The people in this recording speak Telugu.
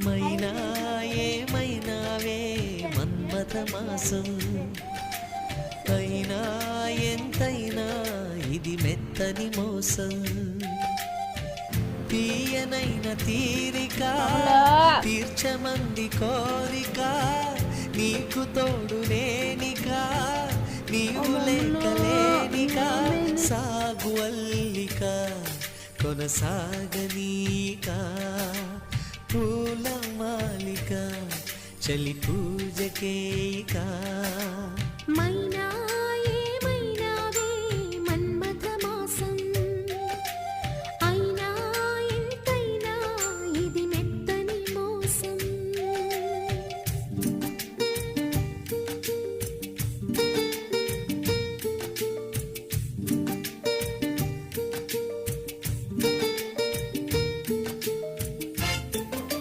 మైనా ఏమైనావే మన్మథ మాసం, అయినా ఎంతైనా ఇది మెత్తని మోసం. తీయనైన తీరిక తీర్చమంది కోరిక, నీకు తోడు నేనిక నీవు లేకలేనిక. సాగు అల్లిక కొనసాగనీక, పూల మాలిక చలి పూజకేయిక.